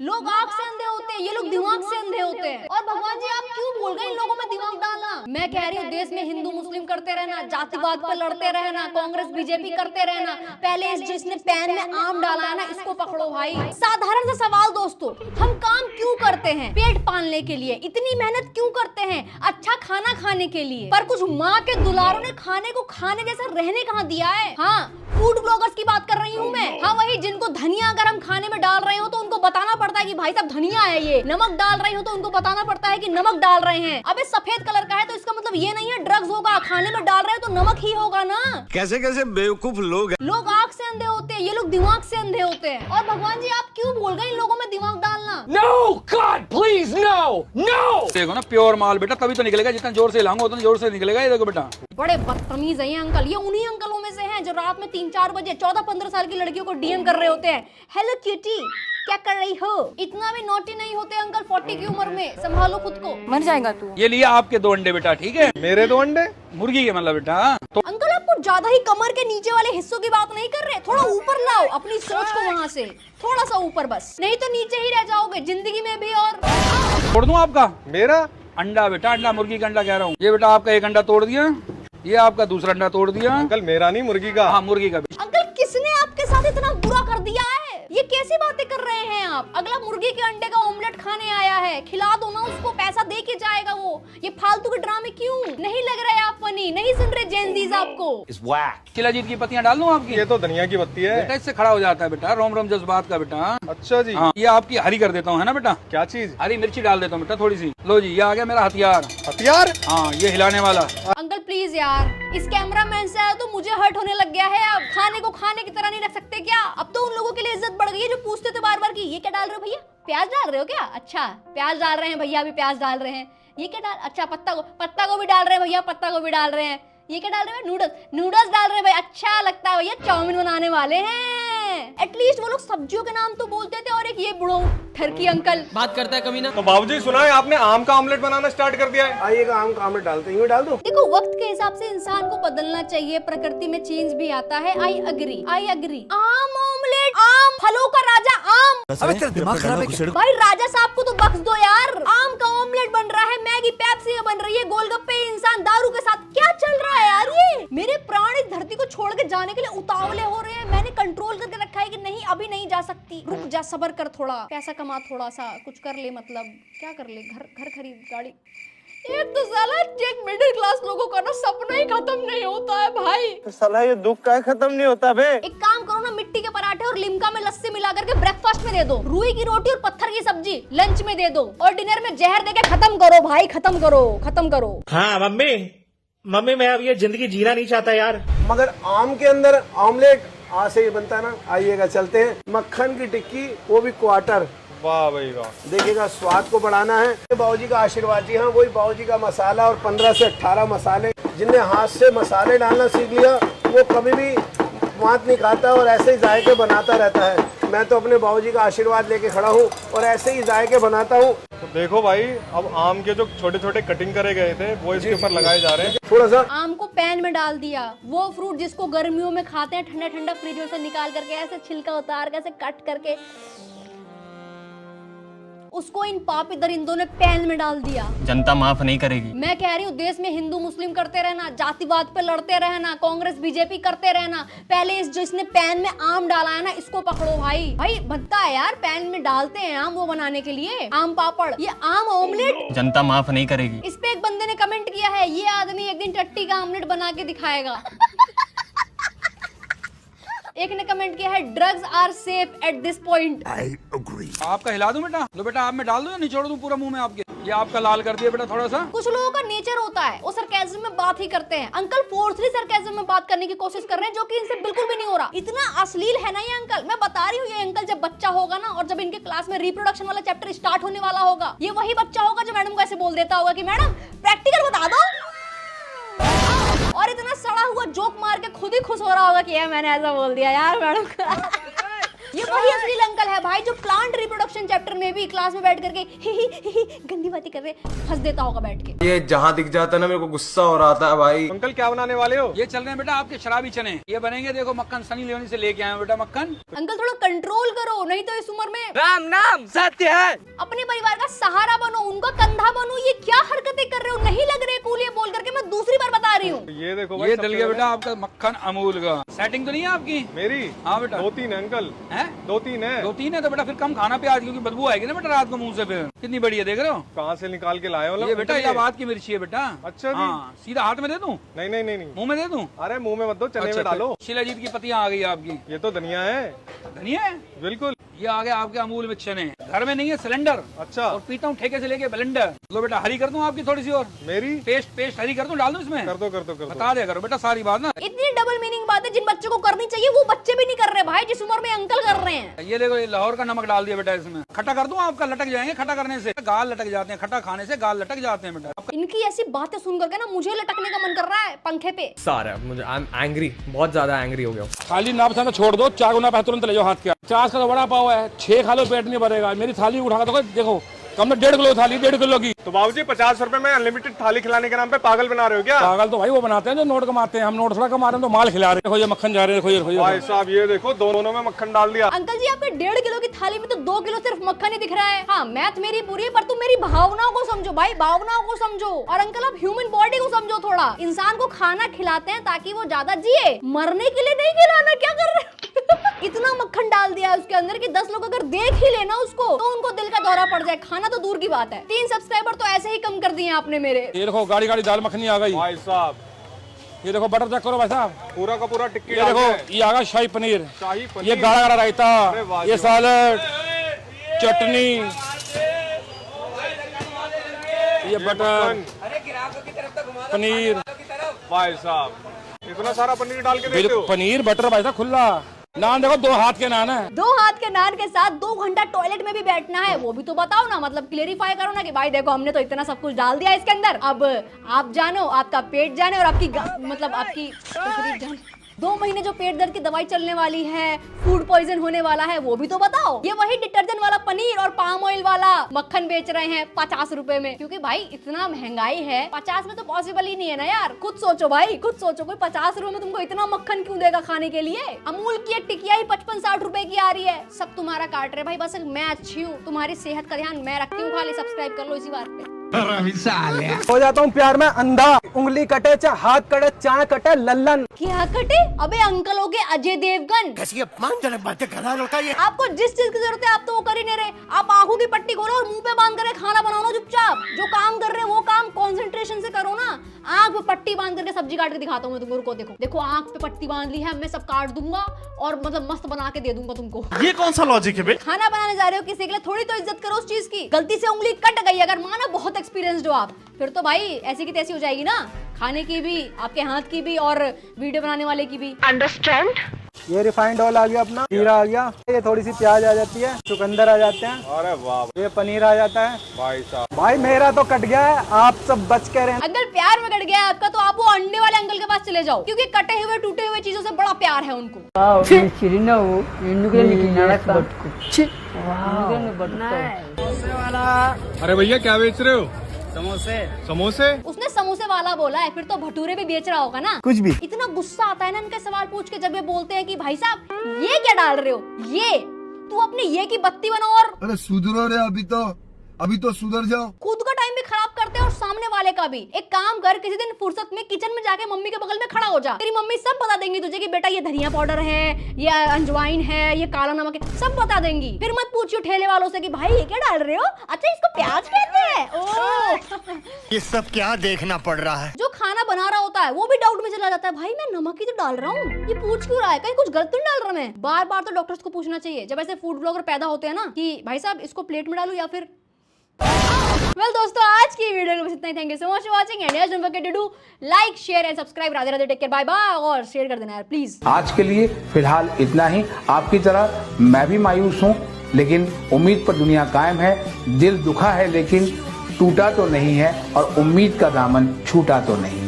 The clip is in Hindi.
लोग आंख से अंधे होते हैं, ये लोग दिमाग से अंधे होते हैं। और भगवान जी आप क्यों भूल गए इन लोगों में दिमाग डालना? मैं कह रही हूँ देश में हिंदू मुस्लिम करते रहना, जातिवाद पर लड़ते रहना, कांग्रेस बीजेपी करते रहना, पहले इस जिसने पैन में आम डाला है ना इसको पकड़ो भाई। साधारण सा सवाल दोस्तों, हम काम क्यों करते हैं? पेट पालने के लिए। इतनी मेहनत क्यों करते हैं? अच्छा खाना खाने के लिए। पर कुछ माँ के दुलारों ने खाने को खाने जैसा रहने कहाँ दिया है? हाँ, फूड ब्लॉगर्स की बात कर रही हूँ मैं। हाँ वही जिनको धनिया अगर हम खाने में डाल रहे हो तो उनको बताना पड़ता है कि भाई साहब धनिया है ये। नमक डाल रही हो तो उनको बताना पड़ता है कि नमक डाल रहे हैं। अबे सफेद कलर का है तो इसका मतलब ये नहीं है ड्रग्स होगा। खाने में डाल रहे हो तो नमक ही होगा ना। कैसे कैसे बेवकूफ लोग हैं। लोग आंख से अंधे होते हैं, ये लोग दिमाग से अंधे होते हैं। और भगवान जी आप क्यों भूल गए इन लोगों में दिमाग डालना? No, God, please, no, no! देखो ना प्योर माल बेटा, तभी तो निकलेगा। जितना जोर से हिलाऊंगा उतना जोर से निकलेगा। ये देखो बेटा, बड़े बदतमीज है ये अंकल। ये उन्हीं अंकलों में से हैं जो रात में 3-4 बजे 14-15 साल की लड़कियों को डीएम कर रहे होते हैं, हेलो क्यूटी क्या कर रही हो? इतना भी नोटी नहीं होते अंकल 40 की उम्र में। संभालो खुद को, मर जाएगा तू। ये लिए आपके 2 अंडे बेटा, ठीक है? मेरे 2 अंडे? मुर्गी के मतलब बेटा। तो अंकल आप कुछ ज्यादा ही कमर के नीचे वाले हिस्सों की बात नहीं कर रहे, थोड़ा ऊपर लाओ अपनी सोच को वहाँ से, थोड़ा सा ऊपर बस, नहीं तो नीचे ही रह जाओगे जिंदगी में भी। और तोड़ दूं आपका मेरा अंडा बेटा, अंडा मुर्गी का अंडा कह रहा हूँ। ये बेटा आपका 1 अंडा तोड़ दिया, ये आपका दूसरा अंडा तोड़ दिया। अंकल मेरा नहीं, मुर्गी का। हाँ मुर्गी का भी। अंकल किसने आपके साथ इतना बुरा कर दिया है? ये कैसी बातें कर रहे हैं आप? अगला मुर्गी के अंडे का ऑमलेट खाने आया है, खिला दो ना उसको, पैसा दे के जाएगा वो। ये फालतू के ड्रामे क्यों? नहीं लग रहे आप फनी? नहीं सुन रहे जेनजीज आपको? शिलाजीत की पत्तियां डाल दूं आपकी? ये तो धनिया की पत्ती है बेटा, इससे खड़ा हो जाता है बेटा, रोम रोम जज्बात का बेटा। अच्छा जी। हाँ, ये आपकी हरी कर देता हूँ, है ना बेटा? क्या चीज? हरी मिर्ची डाल देता हूँ बेटा थोड़ी सी। लो जी, ये आ गया मेरा हथियार। हथियार? हाँ, ये हिलाने वाला। अंकल प्लीज यार, इस कैमरा मैन से तो मुझे हर्ट होने लग गया है। अब खाने को खाने की तरह नहीं रख सकते क्या? अब तो उन लोगों के लिए इज्जत बढ़ गई है जो पूछते थे बार बार कि ये क्या डाल रहे हो भैया? प्याज डाल रहे हो क्या? अच्छा प्याज डाल रहे हैं भैया, अभी प्याज डाल रहे हैं। ये क्या डाल, अच्छा पत्ता को भी डाल रहे हैं भैया, पत्ता को भी डाल रहे हैं। ये क्या डाल रहे हैं? नूडल्स डाल रहे हैं भाई। अच्छा लगता है भैया, चाउमीन बनाने वाले हैं। एटलीस्ट वो लोग सब्जियों के नाम तो बोलते थे। और एक ये बुढ़ो ठरकी अंकल बात करता है कभी ना। तो बाबूजी सुना है आपने आम का ऑमलेट बनाना स्टार्ट कर दिया है? आइएगा आम का ऑमलेट डालते हैं, डाल दो। देखो वक्त के हिसाब से इंसान को बदलना चाहिए, प्रकृति में चेंज भी आता है। I agree. आम ऑमलेट, आम फलों का राजा आम। अबे तेरा दिमाग खराब है क्या? भाई राजा साहब को तो बख्श दो यार। आम का ऑमलेट बन रहा है, मैगी पेप्सी बन रही है, गोलगप्पे इंसान दारू के साथ। क्या चल रहा है यार ये? मेरे प्राण इस धरती को छोड़ के जाने के लिए उतावले हो रहे हैं। मैंने कंट्रोल करके रखा है कि नहीं अभी नहीं जा सकती, रुक जा, सब्र कर, थोड़ा पैसा कमा, थोड़ा सा कुछ कर ले। मतलब क्या कर ले? घर खरीद, गाड़ी। एक तो साला एक मिडिल क्लास लोगों का ना सपना ही खत्म नहीं होता है भाई। तो साला ये दुख का खत्म नहीं होता बे। एक काम करो ना, मिट्टी के पराठे और लिमका में लस्सी मिला करके ब्रेकफास्ट में दे दो, रुई की रोटी और पत्थर की सब्जी लंच में दे दो, और डिनर में जहर देके खत्म करो भाई, खत्म करो। हाँ मम्मी मैं अब ये जिंदगी जीना नहीं चाहता यार। मगर आम के अंदर ऑमलेट आज से ही बनता है ना। आइएगा चलते हैं। मक्खन की टिक्की, वो भी क्वार्टर। वाह भाई वाह। देखिएगा स्वाद को बढ़ाना है। बाबूजी का आशीर्वाद। जी हाँ, वही बाबूजी का मसाला और 15 से 18 मसाले। जिनने हाथ से मसाले डालना सीख लिया वो कभी भी मात नहीं खाता और ऐसे ही जायके बनाता रहता है। मैं तो अपने बाबूजी का आशीर्वाद लेके खड़ा हूँ और ऐसे ही जायके बनाता हूँ। तो देखो भाई, अब आम के जो छोटे छोटे कटिंग करे गए थे वो इसके ऊपर लगाए जा रहे हैं। थोड़ा सा आम को पैन में डाल दिया, वो फ्रूट जिसको गर्मियों में खाते हैं ठंडा ठंडा फ्रिज में से निकाल करके ऐसे छिलका उतार के ऐसे कट करके उसको इन पापी दरिंदों ने पैन में डाल दिया। जनता माफ नहीं करेगी। मैं कह रही हूँ देश में हिंदू मुस्लिम करते रहना, जातिवाद पे लड़ते रहना, कांग्रेस बीजेपी करते रहना, पहले इस जिसने पैन में आम डाला है ना इसको पकड़ो भाई बनता है यार, पैन में डालते हैं आम वो बनाने के लिए, आम पापड़, ये आम ऑमलेट। जनता माफ नहीं करेगी। इस पे एक बंदे ने कमेंट किया है, ये आदमी एक दिन टट्टी का ऑमलेट बना के दिखाएगा। एक ने कमेंट किया है, drugs are safe at this point. आपका हिला दूं बेटा? लो बेटा, आप में डाल दूं या निचोड़ दूं पूरा मुंह में आपके? ये आपका लाल कर दिया बेटा थोड़ा सा। कुछ लोगों का नेचर होता है, वो सरकाज़म में बात ही करते हैं। अंकल फोर्सली सरकाज़म में बात करने की कोशिश कर रहे हैं, जो कि इनसे बिल्कुल भी नहीं हो रहा। इतना अश्लील है ना ये अंकल। मैं बता रही हूँ, ये अंकल जब बच्चा होगा ना और जब इनके क्लास में रिप्रोडक्शन वाला चैप्टर स्टार्ट होने वाला होगा, ये वही बच्चा होगा जो मैडम को ऐसे बोल देता होगा कि मैडम प्रैक्टिकल बता दो, और इतना सड़ा हुआ जोक मार के खुद ही खुश हो रहा होगा कि यार मैंने ऐसा बोल दिया यार मैडम को। ये वही असली अंकल है भाई जो प्लांट रिप्रोडक्शन चैप्टर में भी क्लास में बैठ करके ही गंदी बातें कर रहे हंस देता होगा बैठ के। ये जहाँ दिख जाता है ना मेरे को गुस्सा हो रहा था भाई। अंकल क्या बनाने वाले हो? ये चल रहे हैं बेटा आपके शराबी चने, ये बनेंगे देखो मक्खन सनी लियोनी से लेके आए हैं बेटा मक्खन। अंकल थोड़ा कंट्रोल करो, नहीं तो इस उम्र में राम नाम सत्य है। अपने परिवार का सहारा बनो, उनका कंधा बनो। ये क्या हरकतें कर रहे हो? नहीं लग रहे कूल ये बोल करके, मैं दूसरी बार बता रही हूँ। ये देखो ये डल गया बेटा आपका मक्खन अमूल का। सेटिंग तो नहीं है आपकी? मेरी? हाँ बेटा। 2-3 है अंकल। हैं? 2-3 है। 2-3 है तो बेटा फिर कम खाना प्याज, क्योंकि बदबू आएगी ना बेटा रात को मुंह से। फिर कितनी बड़ी है देख रहे हो? कहाँ से निकाल के लाए हो? ये बेटा इलाहाबाद की मिर्ची है बेटा। अच्छा जी। हाँ, सीधा हाथ में दे दूं? नहीं नहीं नहीं नहीं, मुंह में दे दूं? अरे मुंह में मत दो, चने में डालो। शिलाजीत की पत्तियां आ गई आपकी। ये तो धनिया है। धनिया है? बिल्कुल। ये आ गया आपके अमूल में चने। घर में नहीं है सिलेंडर। अच्छा। और पीता हूँ ठेके से लेके ब्लेंडर। लो बेटा हरी कर दूं आपकी थोड़ी सी और? मेरी? पेस्ट हरी कर दूं, डाल दूं इसमें? कर दो कर दो कर दो। बता दे करो बेटा सारी बात ना। इतनी डबल मीनिंग बात है जिन बच्चों को करनी चाहिए वो बच्चे भी नहीं कर रहे भाई, जिस उम्र में अंकल कर रहे हैं। ये देखो ये लाहौर का नमक डाल दिया बेटा इसमें। खट्टा कर दूं आपका? लटक जाएंगे खट्टा करने से, गाल लटक जाते हैं, खट्टा खाने से गाल लटक जाते हैं बेटा। इनकी ऐसी बातें सुन करके ना मुझे लटकने का मन कर रहा है पंखे पे। सारा मुझे आई एम एंग्री, बहुत ज्यादा एंग्री हो गया। खाली ना पसंद छोड़ दो, 4 गुना तुरंत ले जाओ हाथ के। 50 का तो बड़ा पाव है, 6 खा लो पेट नहीं भरेगा। मेरी थाली उठा कर देखो कम तो 1.5 किलो थाली, 1.5 किलो की। तो बाबूजी 50 रुपए में अनलिमिटेड थाली खिलाने के नाम पे पागल बना रहे हो क्या? पागल तो भाई वो बनाते हैं जो नोट कमाते हैं, हम नोट थोड़ा कमा रहे हैं, तो माल खिला रहे हैं। देखो ये मक्खन जा रहे हैं, देखो ये भाई साहब ये देखो दोनों में मक्खन डाल दिया। अंकल जी आपके 1.5 किलो की थाली में तो 2 किलो सिर्फ मक्खन ही दिख रहा है। हाँ मैथ मेरी पूरी है, पर तुम मेरी भावनाओं को समझो भाई, भावनाओं को समझो। और अंकल आप ह्यूमन बॉडी को समझो थोड़ा। इंसान को खाना खिलाते हैं ताकि वो ज्यादा जिए, मरने के लिए नहीं खिलाना। क्या कर रहे इतना मक्खन डाल दिया है उसके अंदर कि 10 लोग अगर देख ही लेना उसको तो उनको दिल का दौरा पड़ जाए। खाना तो दूर की बात है। 3 सब्सक्राइबर तो ऐसे ही कम कर दिए आपने मेरे। ये देखो गाड़ी गाड़ी दाल मखनी आ गई भाई साहब। ये देखो बटर चेक करो भाई साहब, पूरा का पूरा टिक्की। ये देखो ये आ गया शाही पनीर, शाही पनीर, ये गाढ़ा गाढ़ा रायता, ये सैलेड, चटनी, ये बटर पनीर। भाई साहब इतना सारा पनीर डाल के देते हो? पनीर बटर भाई साहब खुला। नान देखो 2 हाथ के नान है। 2 हाथ के नान के साथ 2 घंटा टॉयलेट में भी बैठना है, वो भी तो बताओ ना। मतलब क्लेरिफाई करो ना कि भाई देखो हमने तो इतना सब कुछ डाल दिया इसके अंदर, अब आप जानो, आपका पेट जाने और आपकी मतलब आपकी शरीर जाने। 2 महीने जो पेट दर्द की दवाई चलने वाली है, फूड पॉइजन होने वाला है, वो भी तो बताओ। ये वही डिटर्जेंट वाला पनीर और पाम ऑयल वाला मक्खन बेच रहे हैं 50 रुपए में, क्योंकि भाई इतना महंगाई है। 50 में तो पॉसिबल ही नहीं है ना यार। खुद सोचो भाई, खुद सोचो, कोई 50 रुपए में तुमको इतना मक्खन क्यों देगा खाने के लिए? अमूल की एक टिकिया ही 55-60 रुपए की आ रही है। सब तुम्हारा काट रहे भाई, बस मैं अच्छी हूँ, तुम्हारी सेहत का ध्यान मैं रखती हूँ। खाली सब्सक्राइब कर लो इसी बात पे। हो जाता हूँ प्यार में अंधा, उंगली कटे चाहे हाथ कटे चाहे कटे लल्लन। क्या कटे? अबे अंकल हो गए अजय देवगन। कैसी अपमानजनक बातें कर रहा है लड़का ये। आपको जिस चीज की जरूरत है आप तो वो कर ही नहीं रहे। आप आंखों की पट्टी खोलो और मुंह पे बांध कर खाना बनाओ चुपचाप। जो काम कर रहे हैं वो काम कंसंट्रेशन से करो ना। आंख पे पट्टी बांध करके सब्जी काट के दिखाता हूँ मैं तुमको। रुको देखो, देखो आंख पे पट्टी बांध ली है, मैं सब काट दूंगा और मतलब मस्त बना के दे दूंगा तुमको। ये कौन सा लॉजिक है बे? खाना बनाने जा रहे हो किसी के लिए, थोड़ी तो इज्जत करो उस चीज की। गलती से उंगली कट गई, अगर माना बहुत एक्सपीरियंस्ड हो आप, फिर तो भाई ऐसी की तैसी हो जाएगी ना, खाने की भी, आपके हाथ की भी और वीडियो बनाने वाले की भी। अंडरस्टैंड? ये रिफाइंड ऑयल आ गया, अपना जीरा आ गया, ये थोड़ी सी प्याज आ जाती है, चुकंदर आ जाते हैं, अरे वाह, ये पनीर आ जाता है। भाई साहब भाई मेरा तो कट गया है, आप सब बच के रहे। अंकल प्यार में कट गया है आपका तो आप वो अंडे वाले अंकल के पास चले जाओ, क्योंकि कटे हुए टूटे हुए चीजों से बड़ा प्यार है उनको। अरे भैया क्या बेच रहे हो? समोसे। उसने समोसे वाला बोला है, फिर तो भटूरे भी बेच रहा होगा ना। कुछ भी। इतना गुस्सा आता है ना इनके सवाल पूछ के जब ये बोलते हैं कि भाई साहब ये क्या डाल रहे हो, ये तू अपने ये की बत्ती बनाओ और अरे सुधरो रे, अभी तो सुधर जाओ। खुद का टाइम भी खराब करते हैं और सामने वाले का भी। एक काम कर, किसी दिन फुर्सत में किचन में जाके मम्मी के बगल में खड़ा हो जा, तेरी मम्मी सब बता देंगी तुझे कि बेटा ये धनिया पाउडर है, ये अजवाइन है, ये काला नमक है, सब बता देंगी। फिर मत पूछियो ठेले वालों से कि भाई ये क्या डाल रहे हो, अच्छा इसको प्याज कहते हैं। ओह ये सब क्या देखना पड़ रहा है। जो खाना बना रहा होता है वो भी डाउट में चला जाता है, भाई मैं नमक ही तो डाल रहा हूँ, ये पूछ क्यों रहा है, कहीं कुछ गलत तो नहीं डाल रहा मैं। बार बार तो डॉक्टर्स को पूछना चाहिए जब ऐसे फूड ब्लॉगर पैदा होते हैं ना, कि भाई साहब इसको प्लेट में डालूं या फिर। वेल दोस्तों आज की वीडियो में बस इतना ही। Thank you so much for watching and don't forget to do like share and subscribe. Radhe Radhe, take care, bye bye, और शेयर कर देना यार प्लीज। आज के लिए फिलहाल इतना ही। आपकी तरह मैं भी मायूस हूँ, लेकिन उम्मीद पर दुनिया कायम है। दिल दुखा है लेकिन टूटा तो नहीं है, और उम्मीद का दामन छूटा तो नहीं है।